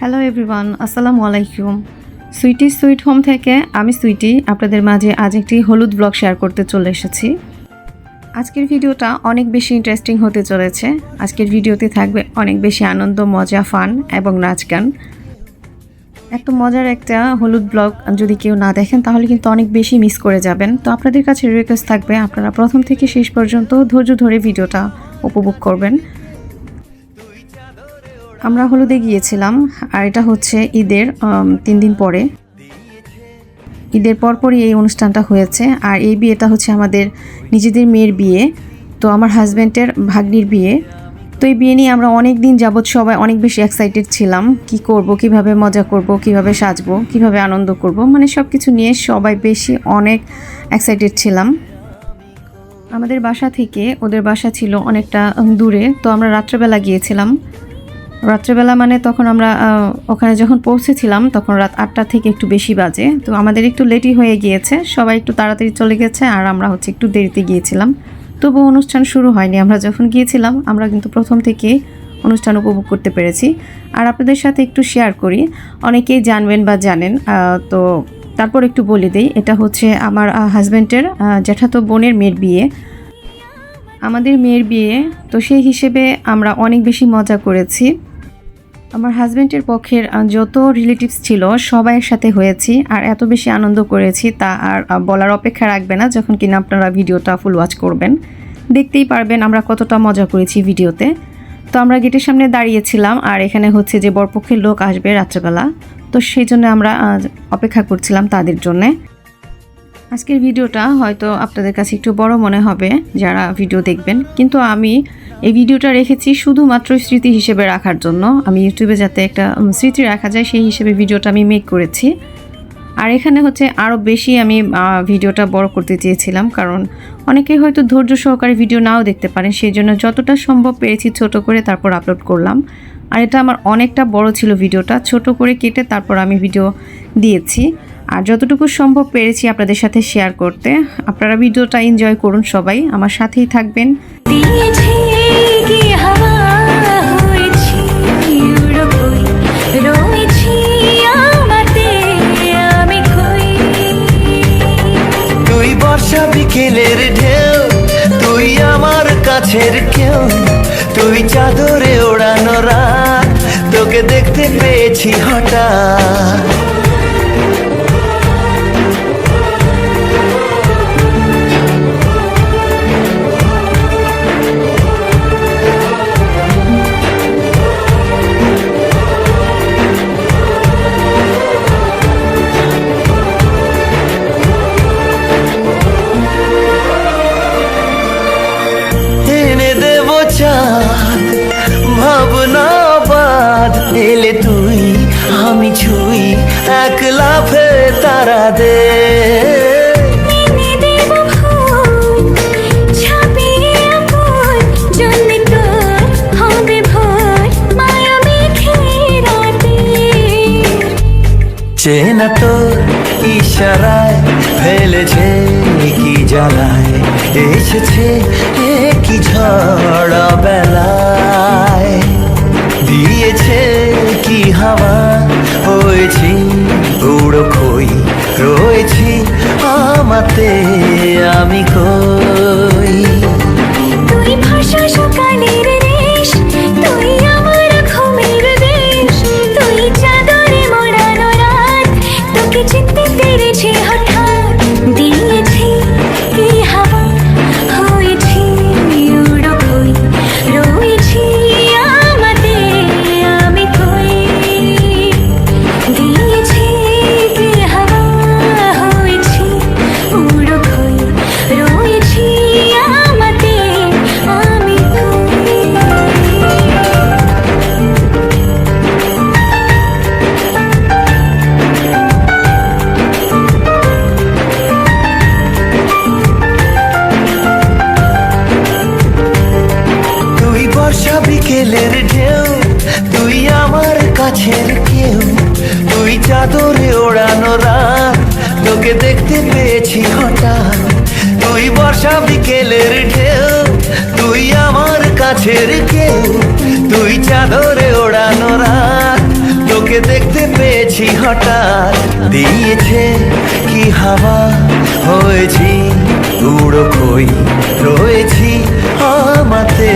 Hello everyone, আসসালামু আলাইকুম। Sweety sweet home থেকে আমি সুইটি আপনাদের মাঝে আজ একটি হলুদ ব্লগ শেয়ার করতে চলে এসেছি। আজকের ভিডিওটা অনেক বেশি ইন্টারেস্টিং হতে চলেছে। আজকের ভিডিওতে থাকবে অনেক বেশি আনন্দ, মজা, ফান এবং নাচ গান। এত মজার একটা হলুদ ব্লগ যদি কেউ না দেখেন তাহলে কিন্তু অনেক বেশি মিস করে যাবেন। তো আপনাদের কাছে রিকোয়েস্ট থাকবে আপনারা প্রথম থেকে শেষ পর্যন্ত ধৈর্য ধরে ভিডিওটা উপভোগ করবেন। আমরা হলুদে গিয়েছিলাম আর এটা হচ্ছে ঈদের 3 দিন পরে। ঈদের পরপরই এই অনুষ্ঠানটা হয়েছে। আর এই বিয়েটা হচ্ছে আমাদের নিজেদের মেয়ের বিয়ে, তো আমার হাজব্যান্ডের ভাগ্নির বিয়ে। তো এই বিয়ে নিয়ে আমরা অনেক দিন যাবৎ সবাই অনেক বেশি এক্সাইটেড ছিলাম। কি করব, কিভাবে মজা করব, কিভাবে সাজবো, কিভাবে আনন্দ করব, মানে সব কিছু নিয়ে সবাই অনেক এক্সাইটেড ছিলাম। আমাদের বাসা থেকে ওদের বাসা ছিল অনেকটা দূরে, তো আমরা রাত্রেবেলা গিয়েছিলাম। রাত্রেবেলা মানে তখন আমরা ওখানে যখন পৌঁছেছিলাম তখন রাত 8টা থেকে একটু বেশি বাজে। তো আমাদের একটু লেটই হয়ে গিয়েছে, সবাই একটু তাড়াতাড়ি চলে গেছে আর আমরা একটু দেরিতে গিয়েছিলাম। তবু অনুষ্ঠান শুরু হয়নি। আমরা যখন গিয়েছিলাম আমরা কিন্তু প্রথম থেকে অনুষ্ঠান উপভোগ করতে পেরেছি। আর আপনাদের সাথে একটু শেয়ার করি, অনেকেই জানবেন বা জানেন, তো তারপর একটু বলে দিই। এটা হচ্ছে আমার হাজব্যান্ডের জ্যাঠাতো বোনের মেয়ের বিয়ে, আমাদের মেয়ের বিয়ে। তো সেই হিসেবে আমরা অনেক বেশি মজা করেছি। আমার হাজব্যান্ডের পক্ষের যত রিলেটিভস ছিল সবাই একসাথে হয়েছি আর এত বেশি আনন্দ করেছি তা আর বলার অপেক্ষা রাখবে না। যখন কিনা আপনারা ভিডিওটা ফুল ওয়াচ করবেন দেখতেই পারবেন আমরা কতটা মজা করেছি ভিডিওতে। তো আমরা গেটের সামনে দাঁড়িয়েছিলাম আর এখানে হচ্ছে যে বরপক্ষের লোক আসবে রাত্রেবেলা, তো সেই জন্য আমরা অপেক্ষা করছিলাম তাদের জন্যে। আজকের ভিডিওটা হয়তো আপনাদের কাছে একটু বড় মনে হবে যারা ভিডিও দেখবেন, কিন্তু আমি এই ভিডিওটা রেখেছি শুধুমাত্র স্মৃতি হিসেবে রাখার জন্য। আমি ইউটিউবে যাতে একটা স্মৃতি রাখা যায় সেই হিসেবে ভিডিওটা আমি মেক করেছি। আর এখানে হচ্ছে আরও বেশি আমি ভিডিওটা বড় করতে চেয়েছিলাম, কারণ অনেকেই হয়তো ধৈর্য সহকারে ভিডিও নাও দেখতে পারেন, সেই জন্য যতটা সম্ভব পেরেছি ছোট করে তারপর আপলোড করলাম। আর এটা আমার অনেকটা বড় ছিল ভিডিওটা, ছোট করে কেটে তারপর আমি ভিডিও দিয়েছি। আর যতটুকু সম্ভব পেরেছি আপনাদের সাথে শেয়ার করতে। আপনারা ভিডিওটা এনজয় করুন, সবাই আমার সাথেই থাকবেন। তুই বর্ষা বিকেলের ঢেউ, তুই আমার কাছের কেউ, তুই চাদরে ওড়ানো রাত, তোকে দেখতে পেয়েছি হঠাৎ। ভাবনা বাদ এলে তুই আমি ছুই, এক লাফে তারা দে। চেনা তোর ইশারায় ফেলেছে কি জ্বালায়, এসেছে কি ঝড় বেলায়, দিয়েছে কি হাওয়া, হয়েছি উড়ো খই, রয়েছি আমাতে আমি কই। তুই ভাষা সকালের দেশ, তুই আমার ঘুমের দেশ, তুই চাদরে মোড়ানো রাত, তোকে চিনতে পেরেছি হঠাৎ, দিয়েছি কি হাওয়া, হয়েছি উড়ো খই, রয়েছি আমাতে আমি কই। দিয়েছি কি হাওয়া, হয়েছি উড়ো খই, রয়েছি আমাতে আমি কই। তুই বর্ষা বিকেলের ঢেউ, তুই আমার কাছের কেউ, তুই চাদরে ওড়ানো রাত, তোকে দেখতে পেয়েছি হঠাৎ। তুই বর্ষা বিকেলের ঢেউ, তুই আমার কাছের কেউ, তুই চাদরে ওড়ানো রাত, তোকে তোকে দেখতে পেয়েছি হঠাৎ দিয়েছে কি হাওয়া হয়েছি উড়ো কই রয়েছি আমাতে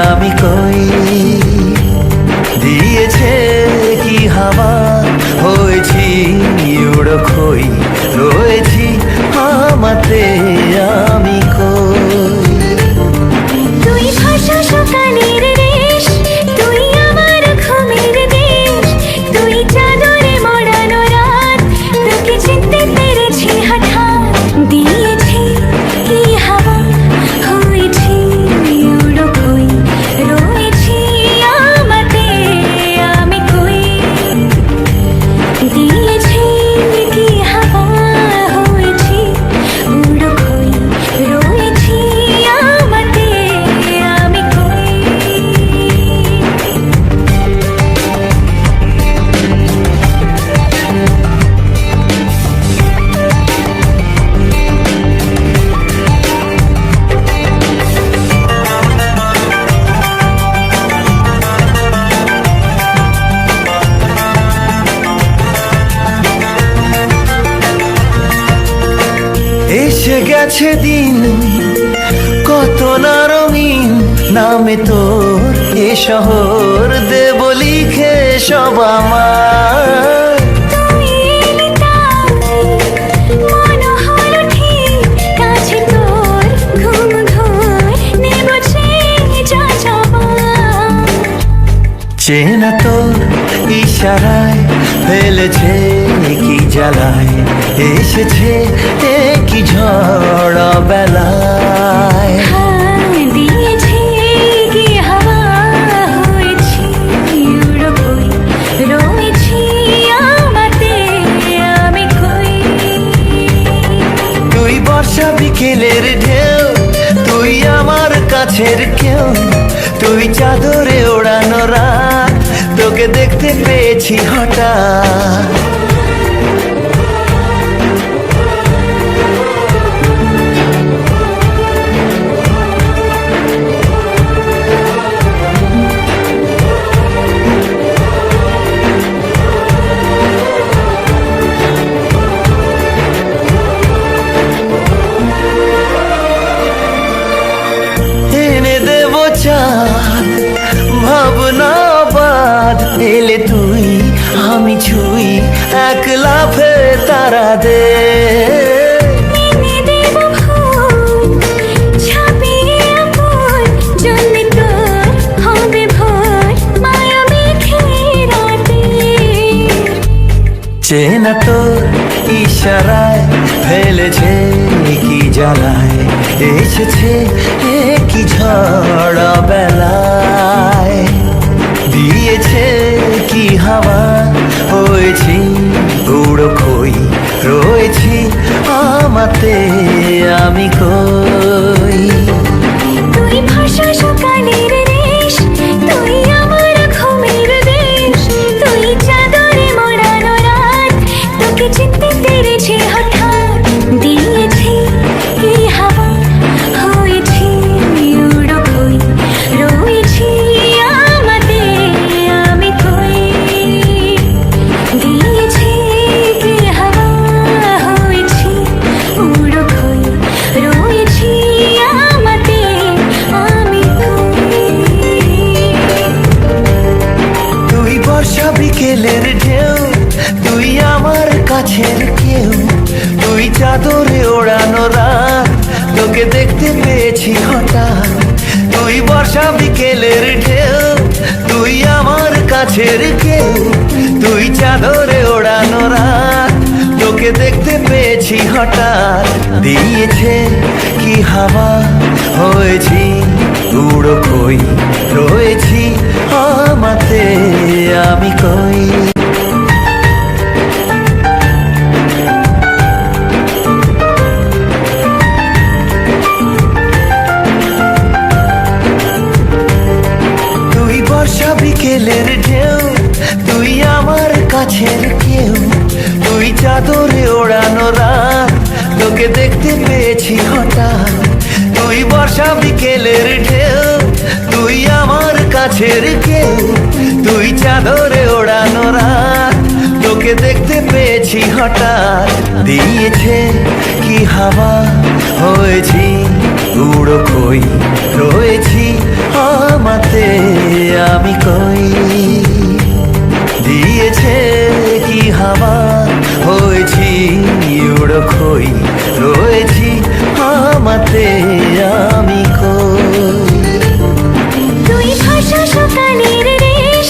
আমি কই দিয়েছে কি হাওয়া হয়েছি উড়ো কই রয়েছি আমাতে আমি কই তুই ভাষা সকালের দেশ, তুই আমার ঘুমের দেশ, তুই চাদরে মোড়ানো রাত, তোকে চিনতে পেরেছি হঠাৎ দিয়েছি কি হাওয়া হয়েছি উড়ো কই রয়েছি আমাতে আমি কই দিয়েছি কি হাওয়া হয়েছি উড়ো কই রয়েছি আমাতে আমি কই এসে গেছে দিন কত না রঙিন নামে তোর এ শহর দেব লিখে সব আমার তুই এলি তাই মনে হলো ঠিক কাছে তোর ঘুম ঘুর নেব যা যাবার চেনা তোর ইশারায় ফেলেছে কি জ্বালায় এসেছে এ কি ঝড় বেলায় দিয়েছি কি হাওয়া হয়েছি উড়ো কই রয়েছি আমাতে আমি কই তুই বর্ষা বিকেলের ঢেউ তুই আমার কাছের কেউ তুই চাদরে ওড়ানো রাত তোকে দেখতে পেয়েছি হঠাৎ এনে দেব চাঁদ ভাবনা বাদ এলে তুই আমি ছুই এক লাফে তারা দে এনে দেব ফুল ছাপিয়ে আপন জন্মে তোর হবে ভোর মায়া মেঘে রাতে চেনা তোর ইশারায় ফেলেছে কি জ্বালায় এসেছে এ কি ঝড় বেলায় দিয়েছে কি হাওয়া হয়েছি উড়ো কই রয়েছি আমাতে আমি কই তুই ভাষা সকালের দেশ, তুই আমার ঘুমের দেশ, তুই চাদরে মোড়ানো রাত, তোকে চিনতে পেরেছি হঠাৎ দিয়েছি কি হাওয়া হয়েছি উড়ো কই রয়েছি আমাতে আমি কই দিয়েছি কি হাওয়া হয়েছি উড়ো কই রয়েছি আমাতে আমি কই তুই বর্ষা বিকেলের ঢেউ তুই আমার কাছের কেউ তুই চাদরে ওড়ানো রাত তোকে দেখতে পেয়েছি হঠাৎ তুই বর্ষা বিকেলের ঢেউ তুই আমার কাছের কেউ তুই চাদরে ওড়ানো রাত তোকে দেখতে পেয়েছি হঠাৎ দিয়েছে কি হাওয়া হয়েছি উড়ো কই রয়েছি আমাতে আমি কই তুই বর্ষা বিকেলের ঢেউ তুই আমার কাছের কেউ তুই চাদরে ওড়ানো রাত তোকে দেখতে পেয়েছি হঠাৎ তুই বর্ষা বিকেলের ঢেউ তুই আমার কাছের কেউ তুই চাদরে ওড়ানো রাত তোকে দেখতে পেয়েছি হঠাৎ দিয়েছে কি হাওয়া হয়েছি উড়ো কই রয়েছি আমাতে আমি কই দিয়েছে কি হাওয়া হয়েছি উড়ো কই রয়েছি আমাতে আমি কই তুই ভাষা সকালের দেশ,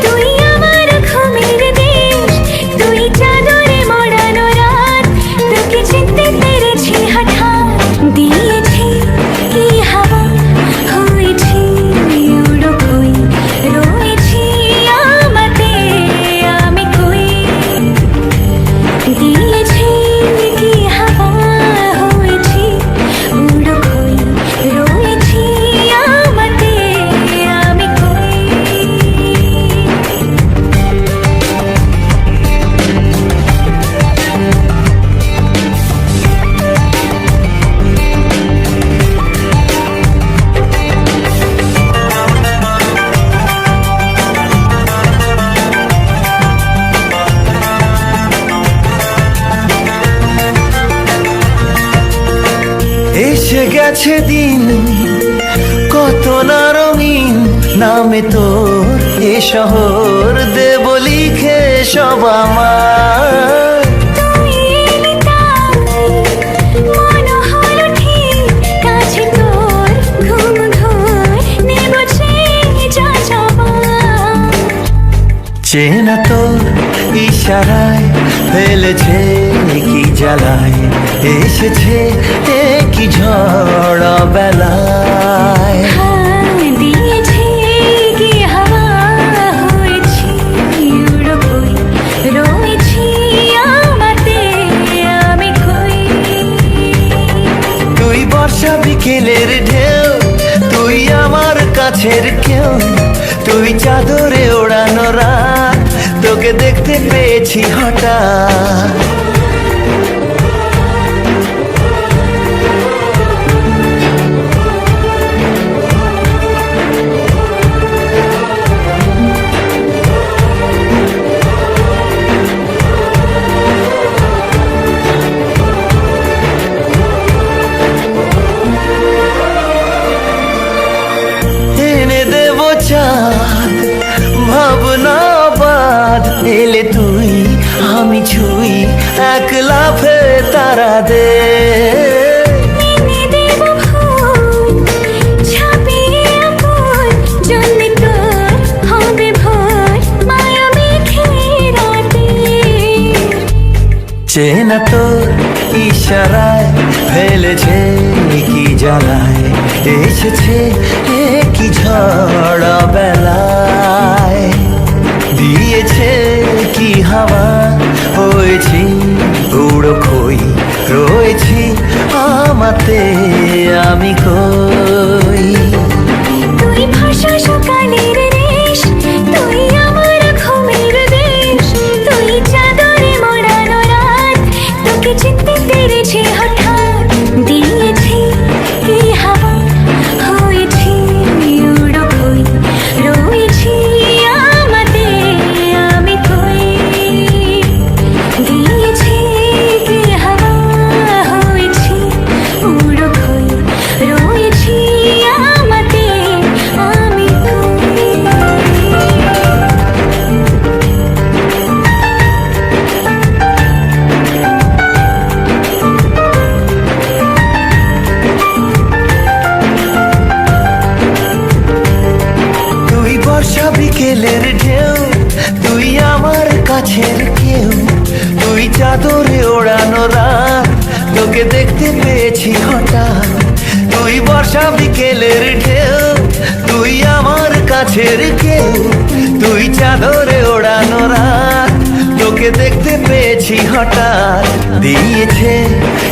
তুই আমার ঘুমের দেশ, তুই চাদরে মোড়ানো রাত, তোকে চিনতে পেরেছি হঠাৎ দিয়েছি কি হাওয়া হয়েছি উড়ো কই রয়েছি আমাতে আমি কই দিয়েছি কি হাওয়া হয়েছি উড়ো কই রয়েছি আমাতে আমি কই এসে গেছে দিন কত না রঙিন নামে তোর এ শহর দেব লিখে সব আমার তুই এলি তাই মন হলো ঠিক কাছে তোর ঘুম ঘোর নেব যা যাবার চেনা তোর ইশারায় ফেলেছে কি জ্বালায় এসেছে এ কি ঝড় বেলায় দিয়েছে কি হাওয়া হয়েছি উড়ো কই রয়েছি আমাতে আমি কই তুই বর্ষা বিকেলের ঢেউ তুই আমার কাছের কেউ তুই চাদরে ওড়ানো রাত তোকে দেখতে পেয়েছি হঠাৎ এনে দেব চাঁদ ভাবনা বাদ এলে তুই আমি ছুই এক লাফে তারা দে এনে দেব ফুল ছাপিয়ে আপন জন্মে তোর হবে ভোর মায়া মেঘে রাতে চেনা তোর ইশারায় ফেলেছে কি জ্বালায় এসেছে এ কি ঝড় বেলায় দিয়েছে কি হাওয়া হয়েছি উড়ো কই রয়েছি আমাতে আমি কই তুই ভাষা সকালের দেশ, তুই আমার ঘুমের দেশ, তুই চাদরে মোড়ানো রাত, তোকে চিনতে পেরেছি হঠাৎ দিয়েছি কি হাওয়া হয়েছি উড়ো কই রয়েছি আমাতে আমি কই দিয়েছি কি হাওয়া হয়েছি উড়ো কই রয়েছি আমাতে আমি কই তুই বর্ষা বিকেলের ঢেউ তুই আমার কাছের কেউ তুই চাদরে ওড়ানো রাত তোকে দেখতে পেয়েছি হঠাৎ তুই বর্ষা বিকেলের ঢেউ তুই আমার কাছের কেউ তুই চাদরে ওড়ানো রাত তোকে দেখতে পেয়েছি হঠাৎ দিয়েছে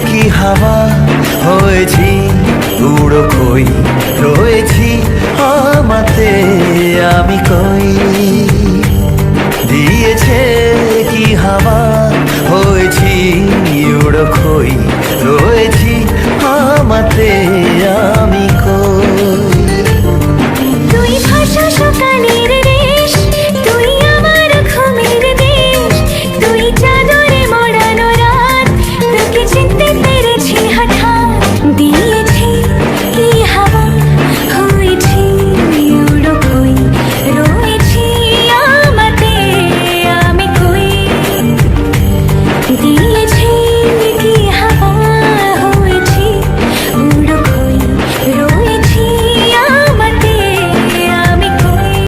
কি হাওয়া হয়েছি উড়ো কই রয়েছি আমাতে আমি কই